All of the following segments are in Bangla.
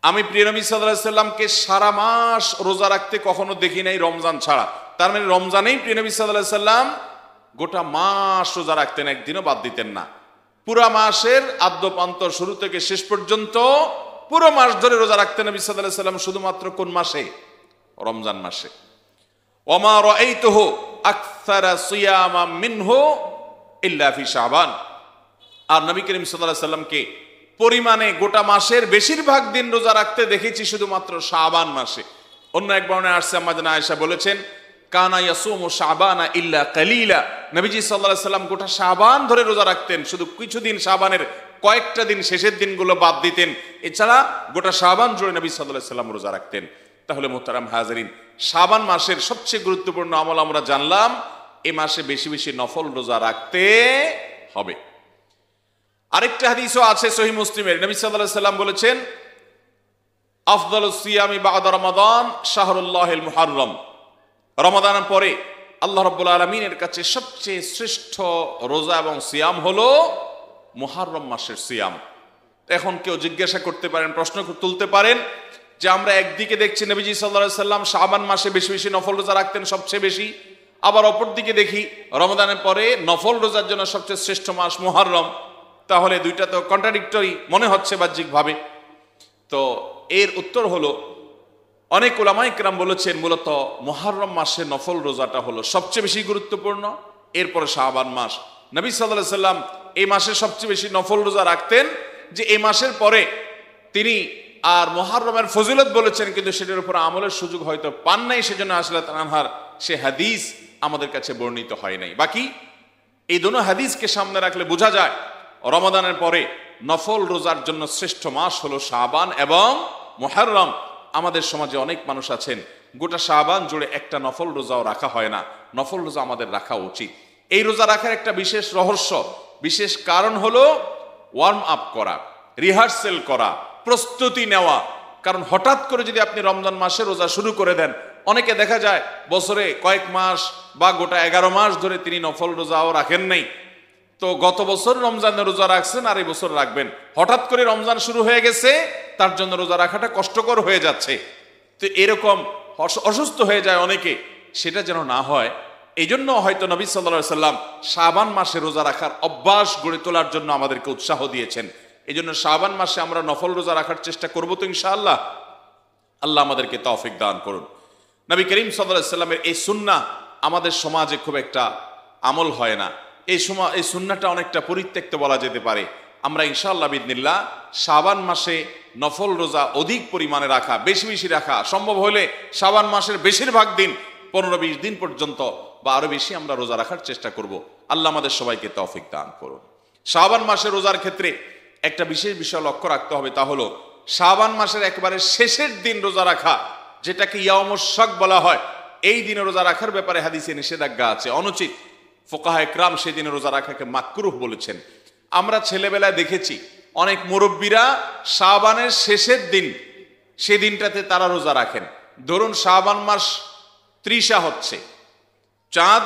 আমি প্রিয় নবী সাল্লাল্লাহু আলাইহি সাল্লামকে সারা মাস রোজা রাখতে কখনো দেখি নাই রমজান ছাড়া। তার মানে রমজানেই প্রিয় নবী সাল্লাল্লাহু আলাইহি সাল্লাম গোটা মাস রোজা রাখতেন, একদিনও বাদ দিতেন না। পুরা মাসের আদ্যপান্ত শুরু থেকে শেষ পর্যন্ত পুরো মাস ধরে রোজা রাখতেন নবী সাল্লাল্লাহু আলাইহি সাল্লাম। শুধুমাত্র কোন মাসে? রমজান মাসে। ওমা রাআইতুহু আকসারা সিয়ামা মিনহু ইল্লা ফি শাবান। আর নবী করিম সাল্লাল্লাহু আলাইহি সাল্লামকে পরিমাণে গোটা মাসের বেশিরভাগ দিন রোজা রাখতে দেখেছি শুধুমাত্র শাবান মাসে। অন্য এক বর্ণনায় আসছে, আম্মা জানা আয়েশা বলেছেন, কানা ইয়াসুমু শাবানা ইল্লা কালিলা। নবীজি সাল্লাল্লাহু আলাইহি সাল্লাম গোটা শাবান ধরে রোজা রাখতেন, শুধু কিছুদিন শাবানের কয়েকটা দিন শেষের দিনগুলো বাদ দিতেন, এছাড়া গোটা শাবান জুড়ে নবী সাল্লাল্লাহু আলাইহি সাল্লাম রোজা রাখতেন। তাহলে মুহতারাম হাজিরিন, শাবান মাসের সবচেয়ে গুরুত্বপূর্ণ আমল আমরা জানলাম, এই মাসে বেশি বেশি নফল রোজা রাখতে হবে। আরেকটা হাদিসও আছে সহিহ মুসলিমের, নবী সাল্লাল্লাহু আলাইহি সাল্লাম বলেছেন, আফদালুস সিয়ামি বা'দা রমাদান শাহরুল্লাহিল মুহাররম। রমাদানের পরে আল্লাহ রাব্বুল আলামিনের কাছে সবচেয়ে শ্রেষ্ঠ রোজা এবং সিয়াম হলো মুহাররম মাসের সিয়াম। এখন কেউ জিজ্ঞাসা করতে পারেন, প্রশ্ন তুলতে পারেন যে আমরা একদিকে দেখছি নবীজি সাল্লাল্লাহু আলাইহি সাল্লাম শাবান মাসে বেশি বেশি নফল রোজা রাখতেন সবচেয়ে বেশি, আবার অপর দিকে দেখি রমাদানের পরে নফল রোজার জন্য সবচেয়ে শ্রেষ্ঠ মাস মুহাররম। তাহলে দুইটা তো কন্ট্রাডিক্টরি মনে হচ্ছে বাহ্যিকভাবে। তো এর উত্তর হলো, অনেক উলামায়ে কেরাম বলেছেন মূলত মুহাররম মাসে নফল রোজাটা হলো সবচেয়ে বেশি গুরুত্বপূর্ণ, এরপরে শাবান মাস। নবী সাল্লাল্লাহু আলাইহি সাল্লাম এই মাসে সবচেয়ে বেশি নফল রোজা রাখতেন, যে এই মাসের পরে তিনি আর মুহাররমের ফজিলত বলেছেন, কিন্তু সেটার উপর আমলের সুযোগ হয়তো পান নাই, সেজন্য আসলে তানহার সে হাদিস আমাদের কাছে বর্ণিত হয় নাই। বাকি এই দুটো হাদিসকে সামনে রাখলে বোঝা যায় রমাদানের পরে নফল রোজার জন্য শ্রেষ্ঠ মাস হলো শাবান এবং মুহাররম। আমাদের সমাজে অনেক মানুষ আছেন গোটা শাবান জুড়ে একটা নফল রোজাও রাখা হয় না। নফল রোজা আমাদের রাখা উচিত। এই রোজা রাখার একটা বিশেষ রহস্য, বিশেষ কারণ হলো ওয়ার্ম আপ করা, রিহার্সেল করা, প্রস্তুতি নেওয়া। কারণ হঠাৎ করে যদি আপনি রমজান মাসে রোজা শুরু করে দেন, অনেকে দেখা যায় বছরে কয়েক মাস বা গোটা 11 মাস ধরে তিনি নফল রোজাও রাখেন নাই। তো গত বছর রমজানের রোজা রাখছেন আর এই বছর রাখবেন, হঠাৎ করে রমজান শুরু হয়ে গেছে, তার জন্য রোজা রাখাটা কষ্টকর হয়ে যাচ্ছে। তো এরকম অসুস্থ হয়ে যায় অনেকে, সেটা যেন না হয় এই জন্য হয়তো নবী সাল্লাল্লাহু আলাইহি সাল্লাম শাবান মাসে রোজা রাখার অভ্যাস গড়ে তোলার জন্য আমাদেরকে উৎসাহ দিয়েছেন। এই জন্য শাবান মাসে আমরা নফল রোজা রাখার চেষ্টা করবো তো ইনশাআল্লাহ। আল্লাহ আমাদেরকে তৌফিক দান করুন। নবী করিম সাল্লাল্লাহু আলাইহি সাল্লামের এই সুন্নাহ আমাদের সমাজে খুব একটা আমল হয় না। এই সুন্নাহটা অনেকটা পরিত্যক্ত বলা যেতে পারে। আমরা ইনশাআল্লাহ বিইذনিল্লাহ শাবান মাসে নফল রোজা অধিক পরিমাণে রাখা, বেশি বেশি রাখা, সম্ভব হলে শাবান মাসের বেশিরভাগ দিন 15-20 দিন পর্যন্ত বা আরো বেশি আমরা রোজা রাখার চেষ্টা করব। আল্লাহ আমাদের সবাইকে তৌফিক দান করুন। শাবান মাসে রোজার ক্ষেত্রে একটা বিশেষ বিষয় লক্ষ্য রাখতে হবে, তা হলো শাবান মাসের একেবারে শেষের দিন রোজা রাখা, যেটাকে ইয়াউমুশ শাক বলা হয়। এই দিনে রোজা রাখার ব্যাপারে হাদিসে নিষেধাজ্ঞা আছে, অনুচিত। ফুকাহায়ে কেরাম সেই দিনে রোজা রাখাকে মাকরুহ বলেছেন। আমরা ছেলেবেলায় দেখেছি অনেক মুরব্বীরা শাবানের শেষের দিন, সেদিনটাতে তারা রোজা রাখেন। ধরুন শাবান মাস 30 হচ্ছে, চাঁদ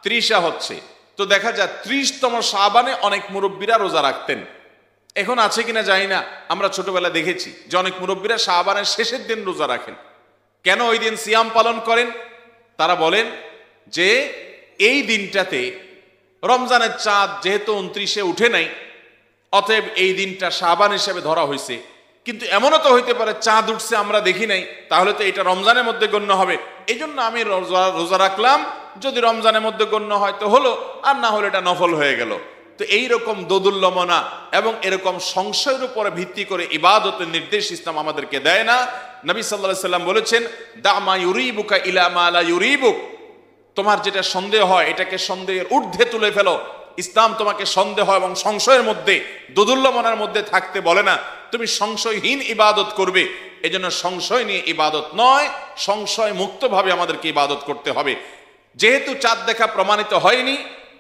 30 হচ্ছে, তো দেখা যায় 30তম শাবানে অনেক মুরব্বীরা রোজা রাখতেন। এখন আছে কিনা জানি না, আমরা ছোটবেলা দেখেছি যে অনেক মুরব্বীরা শাবানের শেষের দিন রোজা রাখেন। কেন ওই দিন সিয়াম পালন করেন? তারা বলেন যে এই দিনটাতে রমজানের চাঁদ যেহেতু 29-এ উঠে নাই, অতএব এই দিনটা শাবান হিসেবে ধরা হয়েছে। কিন্তু এমনও তো হইতে পারে চাঁদ উঠছে আমরা দেখি নাই, তাহলে তো এটা রমজানের মধ্যে গণ্য হবে, এই জন্য আমি রোজা রাখলাম। যদি রমজানের মধ্যে গণ্য হয় তো হলো, আর না হলে এটা নফল হয়ে গেল। তো এইরকম দোদুল্যমনা এবং এরকম সংশয়ের উপরে ভিত্তি করে ইবাদতের নির্দেশ ইসলাম আমাদেরকে দেয় না। নবী সাল্লাল্লাহু আলাইহি সাল্লাম বলেছেন, দা মা ইউরিবুকা ইলা মা লা ইউরিবুক। তোমার যেটা সন্দেহ হয় এটাকে সন্দেহের ঊর্ধ্বে তুলে ফেলো। ইসলাম তোমাকে সন্দেহ এবং সংশয়ের মধ্যে, দোদুল্যমনার মধ্যে থাকতে বলে না। তুমি সংশয়হীন ইবাদত করবে। এজন্য সংশয় নিয়ে ইবাদত নয়, সংশয় মুক্তভাবে আমাদেরকে ইবাদত করতে হবে। যেহেতু চাঁদ দেখা প্রমাণিত হয়নি,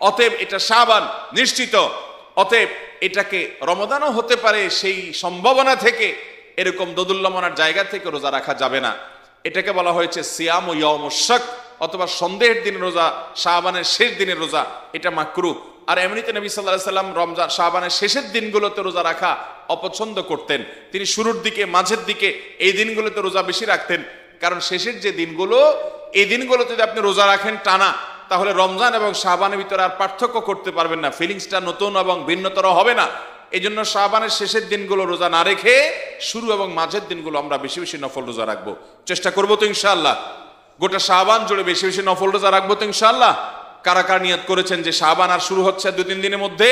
অতএব এটা শাবান নিশ্চিত, অতএব এটাকে রমাদানও হতে পারে, সেই সম্ভাবনা থেকে এরকম দোদুল্যমনার জায়গা থেকে রোজা রাখা যাবে না। এটাকে বলা হয়েছে সিয়াম ও ইয়াউমুশ শাক, অথবা সন্দেহের দিনের রোজা, শাবানের শেষ দিনের রোজা, এটা মাকরুহ। আর এমনিতে নবী সাল্লাল্লাহু আলাইহি সাল্লাম রমজান শাবানের শেষের দিনগুলোতে রোজা রাখা অপছন্দ করতেন। তিনি শুরুর দিকে, মাঝের দিকে এই দিনগুলোতে রোজা বেশি রাখতেন। কারণ শেষের যে দিনগুলো, এই দিনগুলোতে যদি আপনি রোজা রাখেন টানা, তাহলে রমজান এবং শাবানের ভিতরে আর পার্থক্য করতে পারবেন না, ফিলিংসটা নতুন এবং ভিন্নতর হবে না। এই জন্য শাবানের শেষের দিনগুলো রোজা না রেখে শুরু এবং মাঝের দিনগুলো আমরা বেশি বেশি নফল রোজা রাখবো, চেষ্টা করবো তো ইনশাআল্লাহ। গোটা শাবান জুড়ে বেশি বেশি নফল রোজা রাখবো তো ইনশাআল্লাহ। কারা কারা নিয়ত করেছেন যে শাবান আর শুরু হচ্ছে 2-3 দিনের মধ্যে,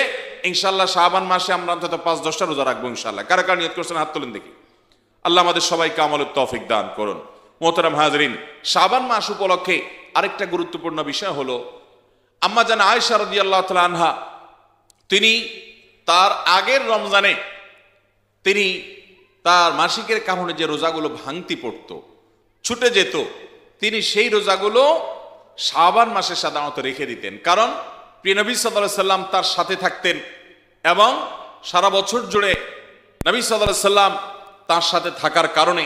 ইনশাআল্লাহ শাবান মাসে আমরা অন্তত 5-10টা রোজা রাখবো ইনশাআল্লাহ। কারা কারা নিয়ত করছেন হাত তোলেন দেখি। আল্লাহ আমাদের সবাইকে আমলের তৌফিক দান করুন। মোহতারাম হাজরিন, শাবান মাস উপলক্ষে আরেকটা গুরুত্বপূর্ণ বিষয় হলো, আম্মা জান আয়েশা রাদিয়াল্লাহু তাআলা আনহা, তিনি তার আগের রমজানে তিনি তার মাসিকের কারণে যে রোজাগুলো ভাঙতি পড়তো, ছুটে যেত, তিনি সেই রোজাগুলো শাবান মাসে সাধারণত রেখে দিতেন। কারণ প্রিয় নবী সাল্লাল্লাহু আলাইহি সাল্লাম তার সাথে থাকতেন এবং সারা বছর জুড়ে নবী সাল্লাল্লাহু আলাইহি সাল্লাম তার সাথে থাকার কারণে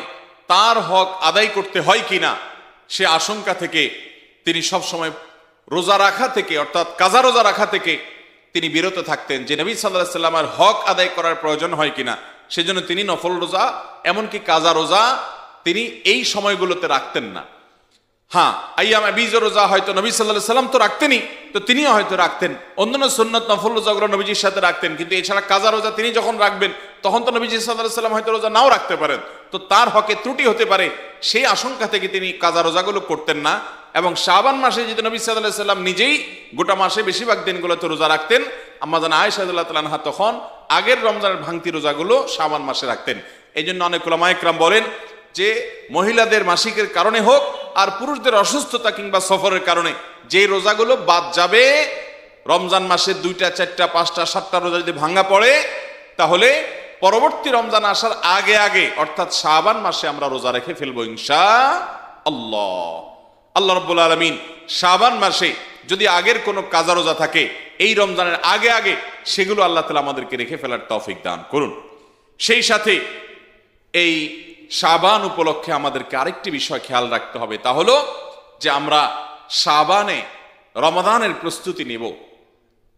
তার হক আদায় করতে হয় কিনা সে আশঙ্কা থেকে তিনি সবসময় রোজা রাখা থেকে, অর্থাৎ কাজা রোজা রাখা থেকে তিনি বিরত থাকতেন, যে নবী সাল্লাল্লাহু আলাইহি সাল্লামের হক আদায় করার প্রয়োজন হয় কিনা। সেজন্য তিনি নফল রোজা, এমনকি কাজা রোজা তিনি এই সময়গুলোতে রাখতেন না। হ্যাঁ, আইয়ামে বীজ রোজা হয়তো নবী সাল্লাল্লাহু আলাইহি সাল্লাম তো রাখতেনই, তো তিনিও হয়তো রাখতেন, অন্যান্য সুন্নত নফল রোজাগুলো নবীজির সাথে রাখতেন। কিন্তু এছাড়া কাজা রোজা তিনি যখন রাখবেন তখন তো নবীজি সাল্লাল্লাহু আলাইহি সাল্লাম হয়তো রোজা নাও রাখতে পারেন, তো তার হকে ত্রুটি হতে পারে, সেই আশঙ্কা থেকে তিনি কাজা রোজাগুলো করতেন না। এবং শাবান মাসে যদি নবী সাল্লাল্লাহু আলাইহি সাল্লাম নিজেই গোটা মাসে বেশিরভাগ দিনগুলোতে রোজা রাখতেন, আম্মা জান আয়েশা রাদিয়াল্লাহু তাআলা আনহা তখন আগের রমজানের ভাঙতি রোজাগুলো শাবান মাসে রাখতেন। এই জন্য অনেক উলামায়ে কেরাম বলেন যে মহিলাদের মাসিকের কারণে হোক আর পুরুষদের অসুস্থতা কিংবা সফরের কারণে যে রোজাগুলো বাদ যাবে, রমজান মাসের 2টা, 4টা, 5টা, 7টা রোজা যদি ভাঙা পড়ে, তাহলে পরবর্তী রমজান আসার আগে আগে অর্থাৎ শাবান মাসে আমরা রোজা রেখে ফেলবো ইনশাআল্লাহ। আল্লাহ রাব্বুল আলামিন শাবান মাসে যদি আগের কোনো কাজা রোজা থাকে এই রমজানের আগে আগে, সেগুলো আল্লাহ তাআলা আমাদেরকে রেখে ফেলার তৌফিক দান করুন। সেই সাথে এই শাবান উপলক্ষে আমাদেরকে আরেকটি বিষয় খেয়াল রাখতে হবে, তা হলো যে আমরা শাবানে রমাদানের প্রস্তুতি নেব,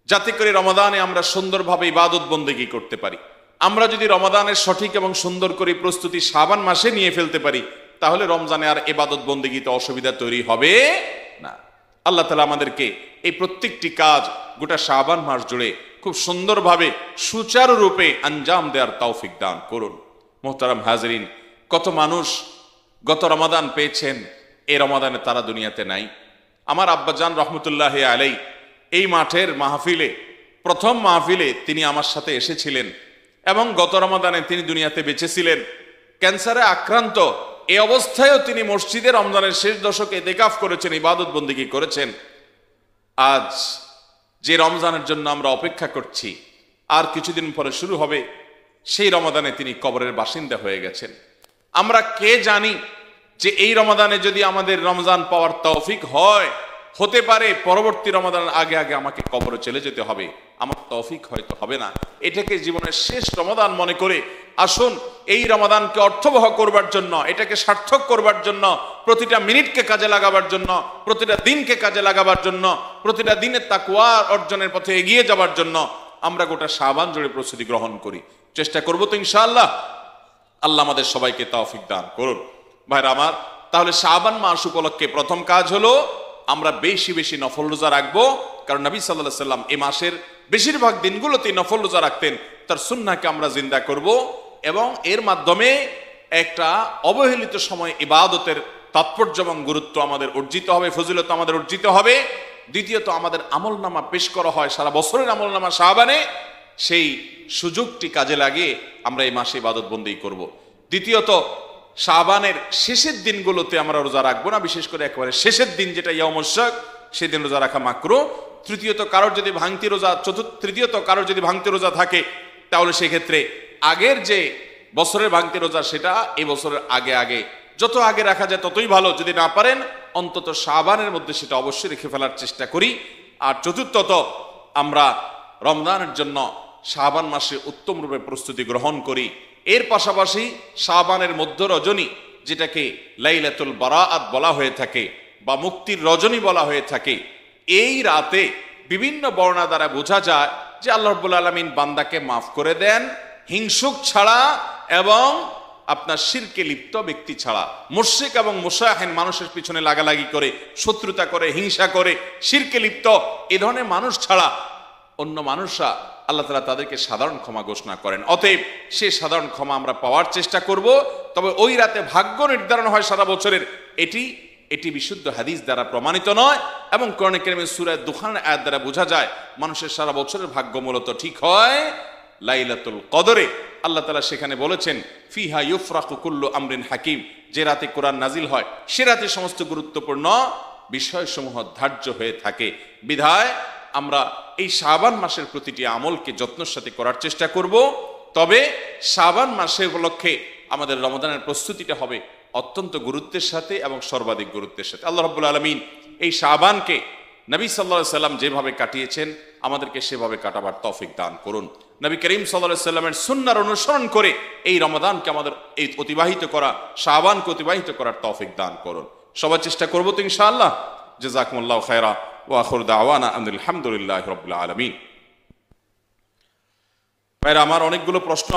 যাতে করে রমাদানে আমরা সুন্দরভাবে ইবাদত বন্দেগী করতে পারি। আমরা যদি রমাদানের সঠিক এবং সুন্দর করে প্রস্তুতি শাবান মাসে নিয়ে ফেলতে পারি, তাহলে রমজানে আর ইবাদত বন্দেগীতে অসুবিধা তৈরি হবে না। আল্লাহ তাআলা আমাদেরকে এই প্রত্যেকটি কাজ গোটা শাবান মাস জুড়ে খুব সুন্দরভাবে সুচারুরূপে আঞ্জাম দেওয়ার তৌফিক দান করুন। মোহতারাম হাজরিন, কত মানুষ গত রমাদান পেয়েছেন, এই রমাদানে তারা দুনিয়াতে নাই। আমার আব্বাজান রহমতুল্লাহ আলাই এই মাঠের মাহফিলে, প্রথম মাহফিলে তিনি আমার সাথে এসেছিলেন এবং গত রমাদানে তিনি দুনিয়াতে বেঁচে ছিলেন। ক্যান্সারে আক্রান্ত এই অবস্থায়ও তিনি মসজিদে রমজানের শেষ দশকে ইতিকাফ করেছেন, ইবাদত বন্দেগী করেছেন। আজ যে রমজানের জন্য আমরা অপেক্ষা করছি, আর কিছুদিন পরে শুরু হবে, সেই রমাদানে তিনি কবরের বাসিন্দা হয়ে গেছেন। আমরা কে জানি যে এই রমাদানে যদি আমাদের রমজান পাওয়ার তৌফিক হয়, হতে পারে পরবর্তী রমাদানের আগে আগে আমাকে কবরে চলে যেতে হবে, আমার তৌফিক হয়তো হবে না। এটাকে জীবনের শেষ রমাদান মনে করে আসুন এই রমাদানকে অর্থবহ করবার জন্য, এটাকে সার্থক করবার জন্য, প্রতিটা মিনিটকে কাজে লাগাবার জন্য, প্রতিটা দিনকে কাজে লাগাবার জন্য, প্রতিটা দিনের তাকওয়া অর্জনের পথে এগিয়ে যাবার জন্য আমরা গোটা শাবান জুড়ে প্রস্তুতি গ্রহণ করি। চেষ্টা করবো তো ইনশাআল্লাহ। আল্লাহ আমাদের সবাইকে তৌফিক দান করুন। ভাইরা আমার, তাহলে শাবান মাস উপলক্ষে প্রথম কাজ হলো আমরা বেশি বেশি নফল রোজা রাখবো। কারণ নবী সাল্লাল্লাহু আলাইহি সাল্লাম এই মাসের বেশিরভাগ দিনগুলোতে নফল রোজা রাখতেন। তার সুন্নাহকে আমরা জিন্দা করব এবং এর মাধ্যমে একটা অবহেলিত সময় ইবাদতের তাৎপর্য এবং গুরুত্ব আমাদের অর্জিত হবে, ফজিলত আমাদের অর্জিত হবে। দ্বিতীয়ত, আমাদের আমলনামা পেশ করা হয় সারা বছরের আমলনামা শাবানে, সেই সুযোগটি কাজে লাগিয়ে আমরা এই মাসে ইবাদত বন্দেগী করব। দ্বিতীয়ত, শাবানের শেষের দিনগুলোতে আমরা রোজা রাখবো না, বিশেষ করে একেবারে শেষের দিন যেটা ইয়াউমুশ শাক, সেদিন রোজা রাখা মাকরুহ। তৃতীয়ত, কারোর যদি ভাঙতি রোজা থাকে, তাহলে সেক্ষেত্রে আগের যে বছরের ভাঙতি রোজা সেটা এই বছরের আগে আগে, যত আগে রাখা যায় ততই ভালো। যদি না পারেন অন্তত শাবানের মধ্যে সেটা অবশ্যই রেখে ফেলার চেষ্টা করি। আর চতুর্থত, আমরা রমজানের জন্য শাবান মাসে উত্তম রূপে প্রস্তুতি গ্রহণ করি। এর পাশাপাশি শাবানের মধ্য রজনী, যেটাকে লাইলাতুল বারাআত বলা হয়ে থাকে বা মুক্তির রজনী বলা হয়ে থাকে, এই রাতে বিভিন্ন বর্ণনা দ্বারা বোঝা যায় যে আল্লাহ রাব্বুল আলামিন বান্দাকে মাফ করে দেন হিংসুক ছাড়া এবং আপনার শিরকে লিপ্ত ব্যক্তি ছাড়া। মুশরিক এবং মুশাহিন মানুষের পিছনে লাগালাগি করে, শত্রুতা করে, হিংসা করে, শিরকে লিপ্ত এ ধরনের মানুষ ছাড়া অন্য মানুষরা আল্লাহ তাআলা তাদেরকে সাধারণ ক্ষমা ঘোষণা করেন। অতএব সে সাধারণ ক্ষমা আমরা পাওয়ার চেষ্টা করব। তবে ওই রাতে ভাগ্য নির্ধারণ হয় সারা বছরের, এটি বিশুদ্ধ হাদিস দ্বারা প্রমাণিত নয় এবং কোরআন কারীমের সূরা দুখানের আয়াত দ্বারা বোঝা যায় মানুষের সারা বছরের ভাগ্য মূলত ঠিক হয় লাইলাতুল কদরে। আল্লাহ তাআলা সেখানে বলেছেন ফিহা ইউফরাকু কুল্লু আমরিন হাকিম, যে রাতে কোরআন নাজিল হয় সে রাতে সমস্ত গুরুত্বপূর্ণ বিষয়সমূহ ধার্য হয়ে থাকে। বিধায় আমরা এই শাবান মাসের প্রতিটি আমলকে যত্নের সাথে করার চেষ্টা করব। তবে শাবান মাসের উপলক্ষে আমাদের রমাদানের প্রস্তুতিটা হবে অত্যন্ত গুরুত্বের সাথে এবং সর্বাধিক গুরুত্বের সাথে। আল্লাহ রাব্বুল আলামিন এই শাবানকে নবী সাল্লাল্লাহু আলাইহি সাল্লাম যেভাবে কাটিয়েছেন আমাদেরকে সেভাবে কাটাবার তৌফিক দান করুন। নবী করিম সাল্লাল্লাহু আলাইহি সাল্লামের সুন্নাহর অনুসরণ করে এই রমাদানকে আমাদের এই অতিবাহিত করা, শাবানকে অতিবাহিত করার তৌফিক দান করুন। সবাই চেষ্টা করব তো ইনশাআল্লাহ। জাযাকুমুল্লাহু খায়রা ওয়া আখিরু দাওয়ানা আলহামদুলিল্লাহি রাব্বিল আলামিন। ভাইরা আমার, অনেকগুলো প্রশ্ন